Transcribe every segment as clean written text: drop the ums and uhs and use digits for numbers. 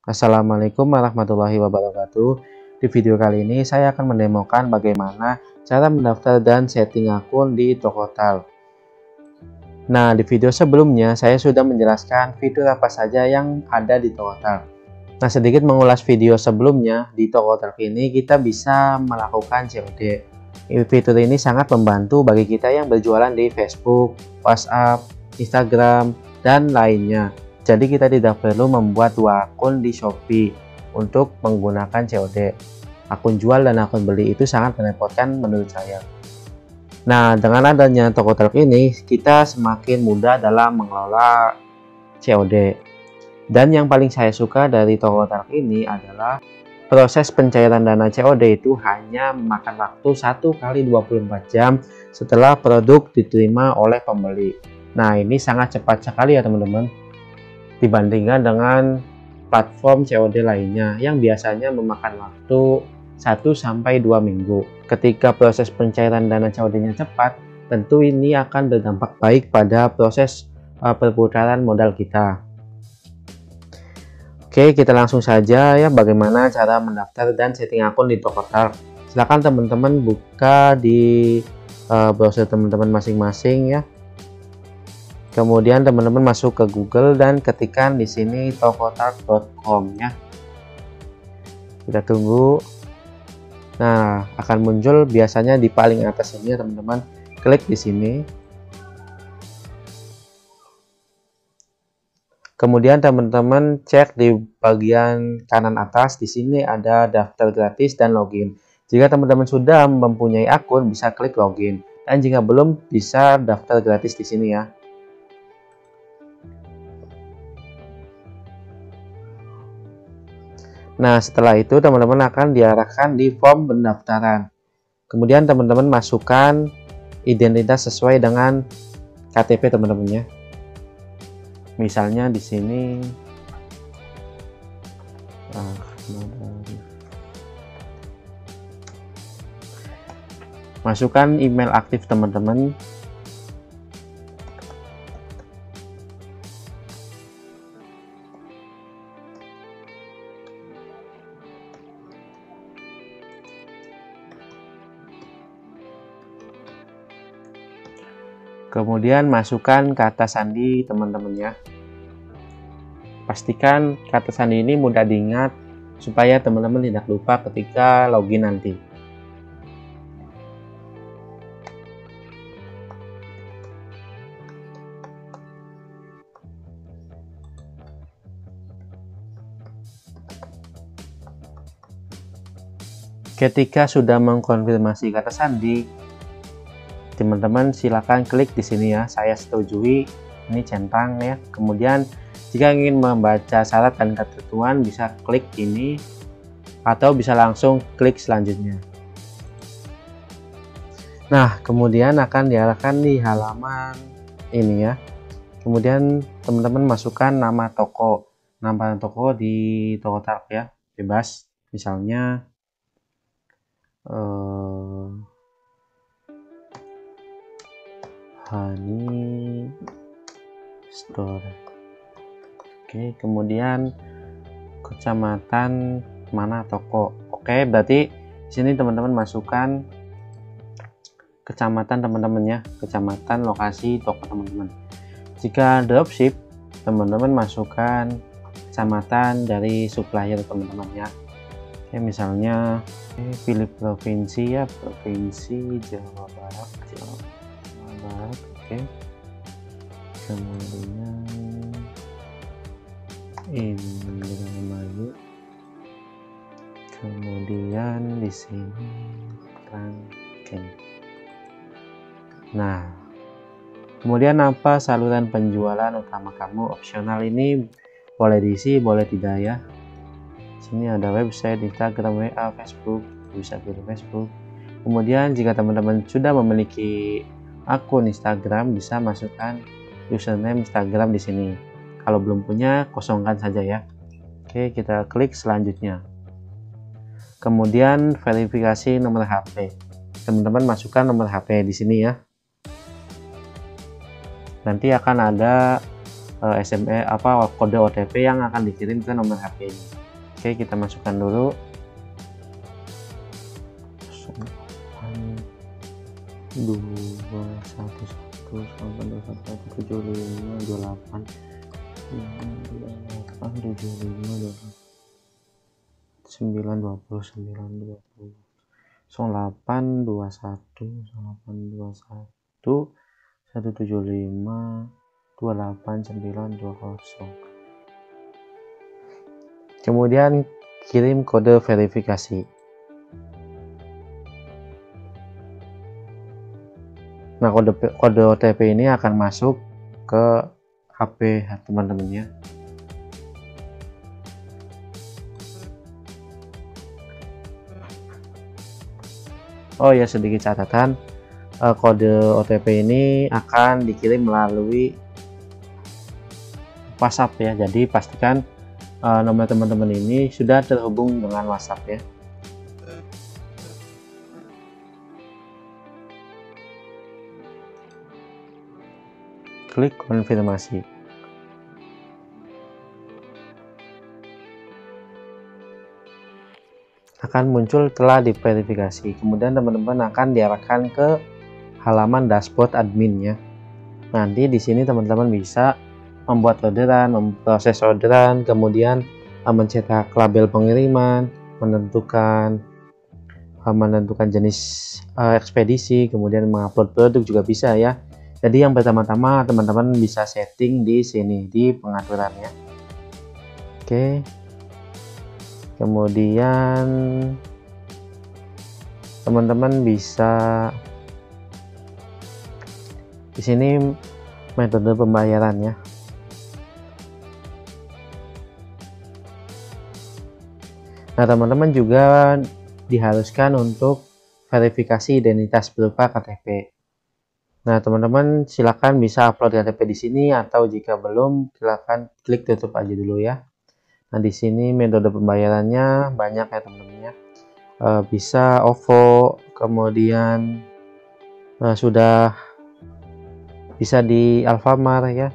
Assalamualaikum warahmatullahi wabarakatuh. Di video kali ini saya akan mendemokan bagaimana cara mendaftar dan setting akun di Tokotal. Nah, di video sebelumnya saya sudah menjelaskan fitur apa saja yang ada di Tokotal. Nah, sedikit mengulas video sebelumnya, di Tokotal ini kita bisa melakukan COD. Fitur ini sangat membantu bagi kita yang berjualan di Facebook, WhatsApp, Instagram, dan lainnya. Jadi kita tidak perlu membuat dua akun di Shopee untuk menggunakan COD. Akun jual dan akun beli itu sangat merepotkan menurut saya. Nah, dengan adanya Tokotal ini, kita semakin mudah dalam mengelola COD. Dan yang paling saya suka dari Tokotal ini adalah proses pencairan dana COD itu hanya memakan waktu 1 kali 24 jam setelah produk diterima oleh pembeli. Nah, ini sangat cepat sekali ya teman-teman, dibandingkan dengan platform COD lainnya yang biasanya memakan waktu 1-2 minggu. Ketika proses pencairan dana COD-nya cepat, tentu ini akan berdampak baik pada proses perputaran modal kita. Oke, kita langsung saja ya bagaimana cara mendaftar dan setting akun di Tokotal. Silahkan teman-teman buka di browser teman-teman masing-masing ya. Kemudian teman-teman masuk ke Google dan ketikkan di sini tokotal.com ya. Kita tunggu. Nah, akan muncul biasanya di paling atas ini ya teman-teman. Klik di sini. Kemudian teman-teman cek di bagian kanan atas, di sini ada daftar gratis dan login. Jika teman-teman sudah mempunyai akun, bisa klik login. Dan jika belum, bisa daftar gratis di sini ya. Nah, setelah itu teman-teman akan diarahkan di form pendaftaran. Kemudian teman-teman masukkan identitas sesuai dengan KTP teman-teman ya. Misalnya di sini masukkan email aktif teman-teman. Kemudian masukkan kata sandi teman-teman ya. Pastikan kata sandi ini mudah diingat supaya teman-teman tidak lupa ketika login nanti. Ketika sudah mengkonfirmasi kata sandi, teman-teman silakan klik di sini ya, saya setujui, ini centang ya. Kemudian jika ingin membaca syarat dan ketentuan bisa klik ini atau bisa langsung klik selanjutnya. Nah, kemudian akan diarahkan di halaman ini ya. Kemudian teman-teman masukkan nama toko di Tokotal ya, bebas, misalnya Honey Store. Oke, kemudian kecamatan mana toko. Oke, berarti di sini teman-teman masukkan kecamatan teman-teman ya, kecamatan lokasi toko teman-teman. Jika dropship, teman-teman masukkan kecamatan dari supplier teman-teman ya. Oke, misalnya pilih provinsi ya, provinsi Jawa Barat. Oke, kemudian Indramayu, kemudian di sini Rangkeng. Nah, kemudian apa saluran penjualan utama kamu? Opsional ini boleh diisi, boleh tidak ya. Sini ada website, Instagram, WA, Facebook, bisa pilih Facebook. Kemudian jika teman-teman sudah memiliki akun Instagram, bisa masukkan username Instagram di sini. Kalau belum punya, kosongkan saja ya. Oke, kita klik selanjutnya. Kemudian verifikasi nomor HP. Teman-teman masukkan nomor HP di sini ya. Nanti akan ada SMS kode OTP yang akan dikirim ke nomor HP ini. Oke, kita masukkan dulu. 28120. Kemudian kirim kode verifikasi. Nah, kode OTP ini akan masuk ke HP teman-temannya. Oh ya, sedikit catatan, kode OTP ini akan dikirim melalui WhatsApp ya. Jadi pastikan nomor teman-teman ini sudah terhubung dengan WhatsApp ya. Klik konfirmasi. Akan muncul telah diverifikasi. Kemudian teman-teman akan diarahkan ke halaman dashboard admin ya. Nanti di sini teman-teman bisa membuat orderan, memproses orderan, kemudian mencetak label pengiriman, menentukan jenis ekspedisi, kemudian mengupload produk juga bisa ya. Jadi yang pertama-tama teman-teman bisa setting di sini di pengaturannya. Oke. Kemudian teman-teman bisa di sini metode pembayarannya. Nah, teman-teman juga diharuskan untuk verifikasi identitas berupa KTP. Nah, teman-teman silakan bisa upload KTP di sini, atau jika belum silakan klik tutup aja dulu ya. Nah, di sini metode pembayarannya banyak ya teman-teman ya. Bisa OVO, kemudian sudah bisa di Alfamart ya.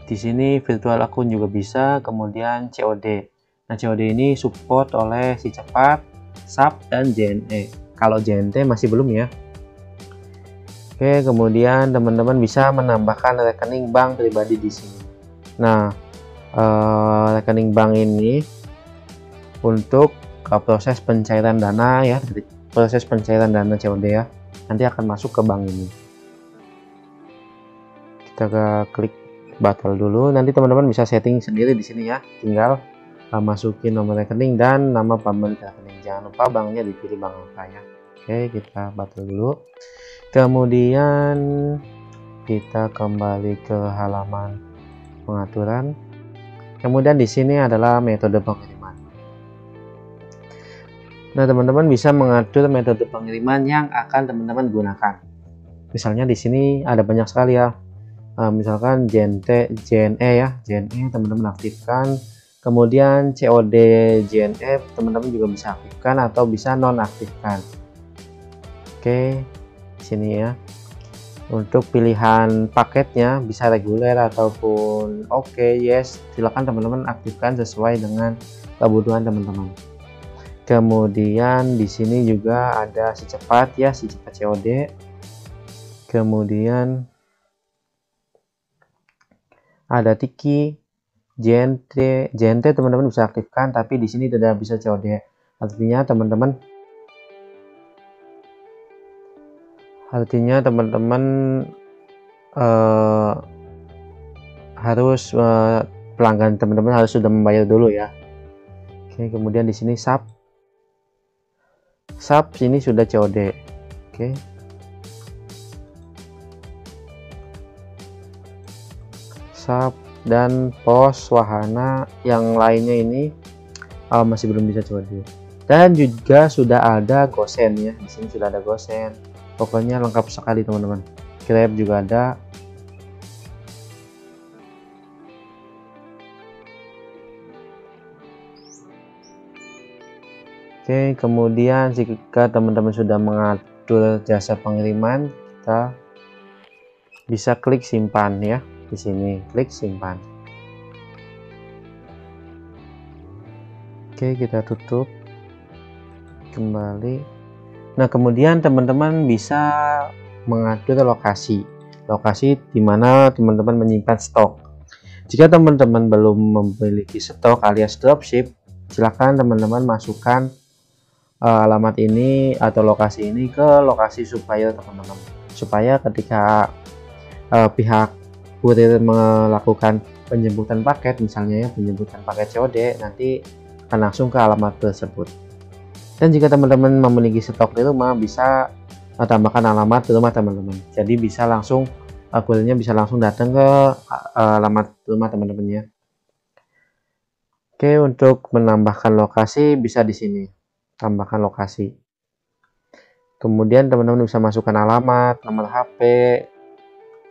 Di sini virtual akun juga bisa, kemudian COD. Nah, COD ini support oleh SiCepat, SAP, dan JNE. Kalau JNT masih belum ya. Oke, kemudian teman-teman bisa menambahkan rekening bank pribadi di sini. Nah, rekening bank ini untuk proses pencairan dana ya, proses pencairan dana COD ya, nanti akan masuk ke bank ini. Kita klik batal dulu. Nanti teman-teman bisa setting sendiri di sini ya, tinggal masukin nomor rekening dan nama pemilik rekening. Jangan lupa banknya dipilih bank apa ya. Oke, kita batal dulu. Kemudian kita kembali ke halaman pengaturan. Kemudian di sini adalah metode pengiriman. Nah, teman-teman bisa mengatur metode pengiriman yang akan teman-teman gunakan. Misalnya di sini ada banyak sekali ya. Misalkan JNE ya, JNE teman-teman aktifkan. Kemudian COD JNE teman-teman juga bisa aktifkan atau bisa nonaktifkan. Oke, sini ya. Untuk pilihan paketnya bisa reguler ataupun oke, yes, silakan teman-teman aktifkan sesuai dengan kebutuhan teman-teman. Kemudian di sini juga ada SiCepat ya, SiCepat COD. Kemudian ada Tiki, JNT teman-teman bisa aktifkan, tapi di sini tidak bisa COD. Artinya teman-teman harus pelanggan teman-teman harus sudah membayar dulu ya. Oke, kemudian di sini SAP sini sudah COD. Oke, SAP dan POS Wahana yang lainnya ini masih belum bisa COD. Dan juga sudah ada Gosen ya, di sini sudah ada Gosen. Pokoknya lengkap sekali teman-teman. Grab juga ada. Oke, kemudian jika teman-teman sudah mengatur jasa pengiriman, kita bisa klik simpan ya. Di sini klik simpan. Oke, kita tutup kembali. Nah, kemudian teman-teman bisa mengatur lokasi di mana teman-teman menyimpan stok. Jika teman-teman belum memiliki stok alias dropship, silakan teman-teman masukkan alamat ini atau lokasi ini ke lokasi supplier teman-teman, supaya ketika pihak kurir melakukan penjemputan paket, misalnya ya penjemputan paket COD, nanti akan langsung ke alamat tersebut. Dan jika teman-teman memiliki stok di rumah, bisa tambahkan alamat di rumah teman-teman, jadi bisa langsung kurirnya bisa langsung datang ke alamat rumah teman-teman ya. Oke, untuk menambahkan lokasi bisa di sini, tambahkan lokasi. Kemudian teman-teman bisa masukkan alamat, nomor HP,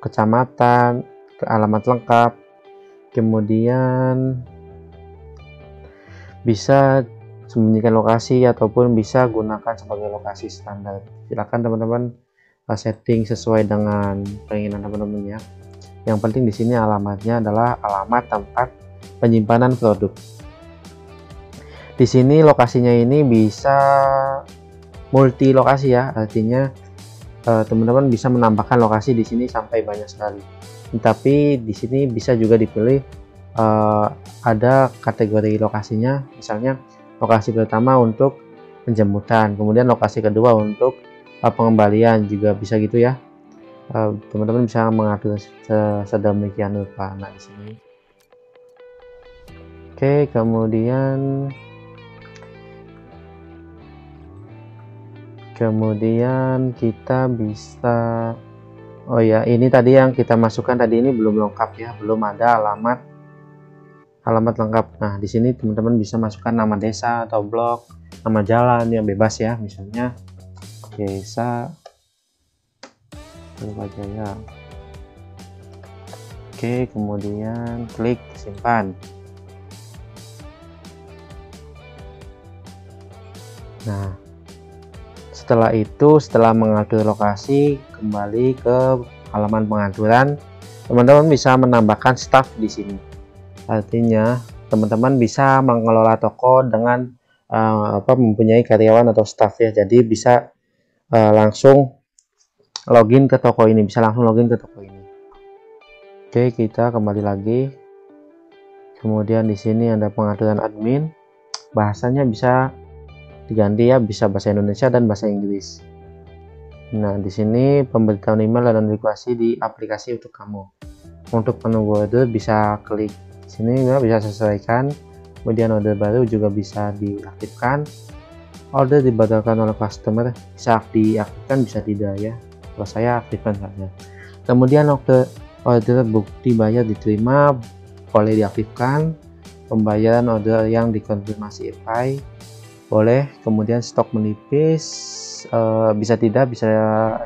kecamatan, ke alamat lengkap. Kemudian bisa sembunyikan lokasi ataupun bisa gunakan sebagai lokasi standar. Silakan teman-teman setting sesuai dengan keinginan teman-teman ya. Yang penting di sini alamatnya adalah alamat tempat penyimpanan produk. Di sini lokasinya ini bisa multi lokasi ya, artinya teman-teman bisa menambahkan lokasi di sini sampai banyak sekali. Tapi di sini bisa juga dipilih ada kategori lokasinya, misalnya lokasi pertama untuk penjemputan, kemudian lokasi kedua untuk pengembalian, juga bisa gitu ya. Teman-teman bisa mengatur sedemikian rupa. Nah, di sini. Oke, kemudian kita bisa, oh ya, ini tadi yang kita masukkan tadi ini belum lengkap ya, belum ada alamat lengkap. Nah, di sini teman-teman bisa masukkan nama desa atau blok, nama jalan yang bebas ya, misalnya Desa Purwajaya. Oke, kemudian klik simpan. Nah, setelah itu, setelah mengatur lokasi, kembali ke halaman pengaturan, teman-teman bisa menambahkan staff di sini. Artinya teman-teman bisa mengelola toko dengan mempunyai karyawan atau staff ya, jadi bisa langsung login ke toko ini, Oke, kita kembali lagi. Kemudian di sini ada pengaturan admin, bahasanya bisa diganti ya, bisa bahasa Indonesia dan bahasa Inggris. Nah, di sini pemberitahuan email dan notifikasi di aplikasi untuk kamu. Untuk menunggu order bisa klik sini ya, bisa sesuaikan. Kemudian order baru juga bisa diaktifkan. Order dibatalkan oleh customer bisa diaktifkan, bisa tidak ya. Kalau saya aktifkan saja. Kemudian order bukti bayar diterima boleh diaktifkan. Pembayaran order yang dikonfirmasi EPI boleh. Kemudian stok menipis bisa tidak, bisa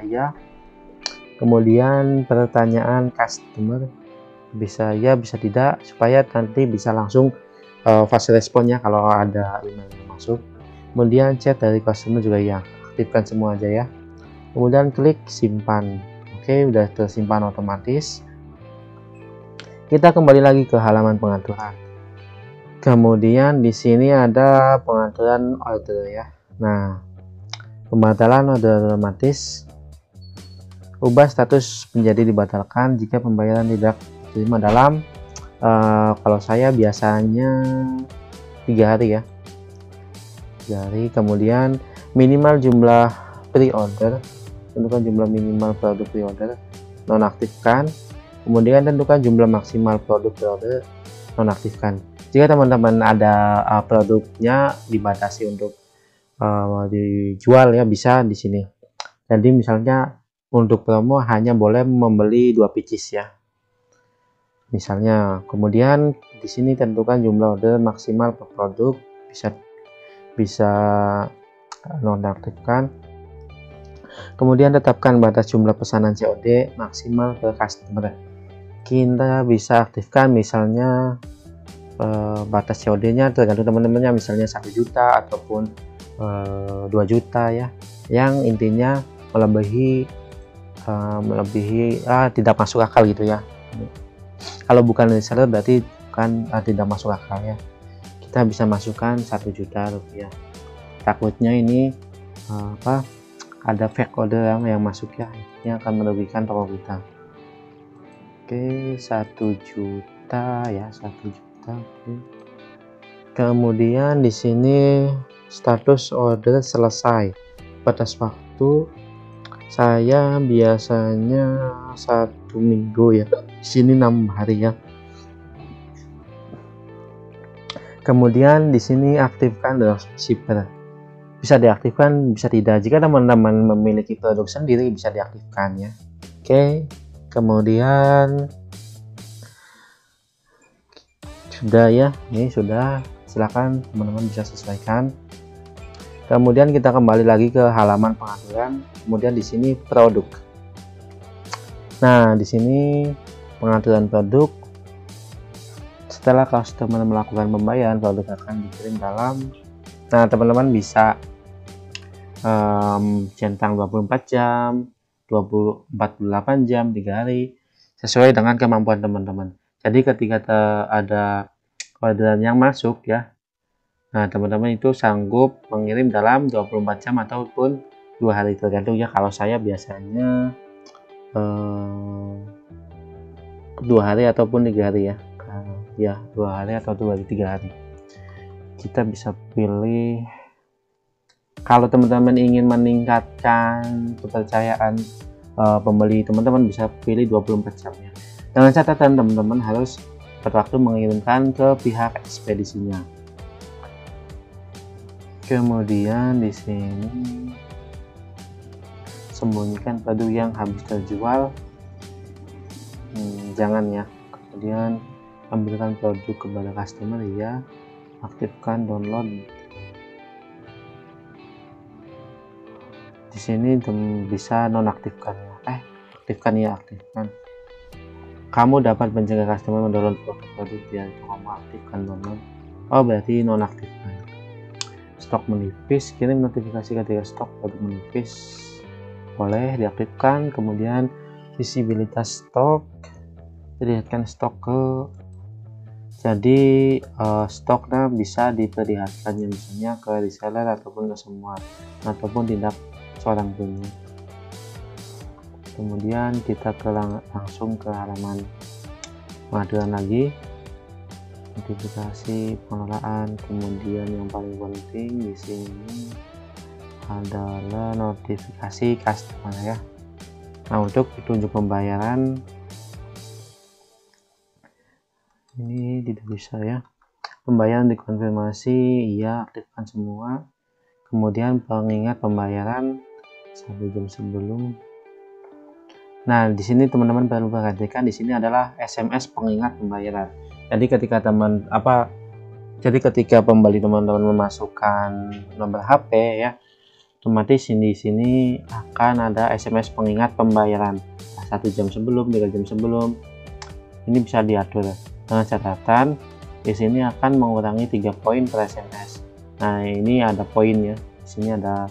ya. Kemudian pertanyaan customer bisa ya, bisa tidak, supaya nanti bisa langsung fast responnya kalau ada email yang masuk. Kemudian chat dari customer juga ya, aktifkan semua aja ya. Kemudian klik simpan. Oke, udah tersimpan otomatis. Kita kembali lagi ke halaman pengaturan. Kemudian di sini ada pengaturan order ya. Nah, pembatalan order otomatis. Ubah status menjadi dibatalkan jika pembayaran tidak diterima dalam kalau saya biasanya 3 hari ya. Jadi kemudian minimal jumlah pre-order, tentukan jumlah minimal produk pre-order, nonaktifkan. Kemudian tentukan jumlah maksimal produk pre-order, nonaktifkan. Jika teman-teman ada produknya dibatasi untuk dijual ya, bisa di sini. Jadi misalnya untuk promo hanya boleh membeli 2 pieces ya, misalnya. Kemudian di sini tentukan jumlah order maksimal per produk, bisa nonaktifkan. Kemudian tetapkan batas jumlah pesanan COD maksimal per customer. Kita bisa aktifkan misalnya batas COD-nya tergantung teman-temannya, misalnya 1 juta ataupun 2 juta ya. Yang intinya melebihi tidak masuk akal gitu ya. Kalau bukan reseller berarti kan tidak masuk akal ya. Kita bisa masukkan 1 juta rupiah. Takutnya ini ada fake order yang masuk ya, ini akan merugikan toko kita. Oke, 1 juta ya, 1 juta. Oke. Kemudian di sini status order selesai. Batas waktu saya biasanya 1 minggu ya. Di sini 6 hari ya. Kemudian di sini aktifkan dropshipper. Bisa diaktifkan, bisa tidak. Jika teman-teman memiliki produk sendiri bisa diaktifkan ya. Oke. Kemudian sudah ya, ini sudah, silakan teman-teman bisa sesuaikan. Kemudian kita kembali lagi ke halaman pengaturan, kemudian di sini produk. Nah, di sini pengaturan produk. Setelah customer melakukan pembayaran, produk akan dikirim dalam. Nah, teman-teman bisa centang 24 jam, 48 jam, 3 hari, sesuai dengan kemampuan teman-teman. Jadi ketika ada orderan yang masuk ya, nah teman-teman itu sanggup mengirim dalam 24 jam ataupun 2 hari, tergantung ya. Kalau saya biasanya 2 hari ataupun 3 hari ya. Ya 2 hari atau 2 hari 3 hari. Kita bisa pilih. Kalau teman-teman ingin meningkatkan kepercayaan pembeli, teman-teman bisa pilih 24 jam ya. Dengan catatan teman-teman harus berwaktu mengirimkan ke pihak ekspedisinya. Kemudian di sini sembunyikan produk yang habis terjual, jangan ya. Kemudian ambilkan produk kepada customer ya. Aktifkan download. Di sini bisa nonaktifkan ya. Aktifkan ya, aktifkan. Kamu dapat mencegah customer mendownload produk yang kamu aktifkan download. Oh, berarti nonaktifkan. Stok menipis, kirim notifikasi ketika stok produk menipis, boleh diaktifkan. Kemudian visibilitas stok, dilihatkan stok jadi stoknya bisa diperlihatkan ya, misalnya ke reseller ataupun ke semua, ataupun tidak seorang punya. Kemudian kita langsung ke halaman pengaturan lagi, notifikasi pengelolaan. Kemudian yang paling penting di sini adalah notifikasi customer ya. Nah, untuk petunjuk pembayaran ini tidak bisa ya. Pembayaran dikonfirmasi, iya, aktifkan semua. Kemudian pengingat pembayaran 1 jam sebelum. Nah, di sini teman-teman perlu perhatikan, di sini adalah SMS pengingat pembayaran. Jadi ketika ketika pembeli teman-teman memasukkan nomor HP ya, otomatis di sini akan ada SMS pengingat pembayaran 1 jam sebelum, 3 jam sebelum. Ini bisa diatur. Dengan catatan di sini akan mengurangi 3 poin per SMS. Nah, ini ada poinnya. Di sini ada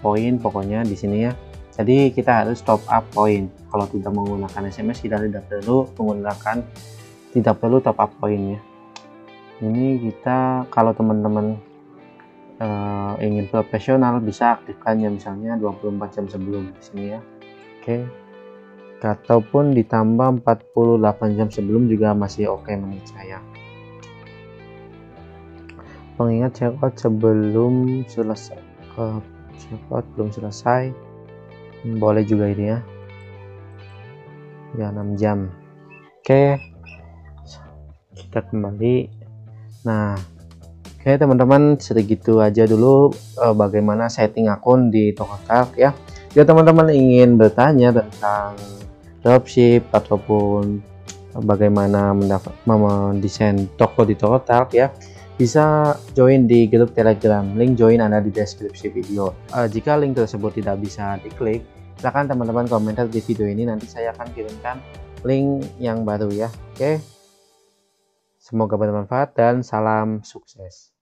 poin pokoknya di sini ya. Jadi kita harus top up poin. Kalau tidak menggunakan SMS, kita tidak perlu top up poinnya. Ini kita, kalau teman-teman ingin profesional, bisa aktifkannya misalnya 24 jam sebelum di sini ya. Oke. Ataupun ditambah 48 jam sebelum juga masih oke menurut saya. Pengingat checkout sebelum selesai, checkout belum selesai, boleh juga ini ya 6 jam. Oke, kita kembali. Nah, oke teman-teman, segitu aja dulu bagaimana setting akun di Tokotalk ya. Jika teman-teman ingin bertanya tentang dropship ataupun bagaimana mendesain toko di Tokotalk ya, bisa join di grup Telegram. Link join ada di deskripsi video. Jika link tersebut tidak bisa diklik, silakan teman-teman komentar di video ini, nanti saya akan kirimkan link yang baru ya. Oke, semoga bermanfaat dan salam sukses.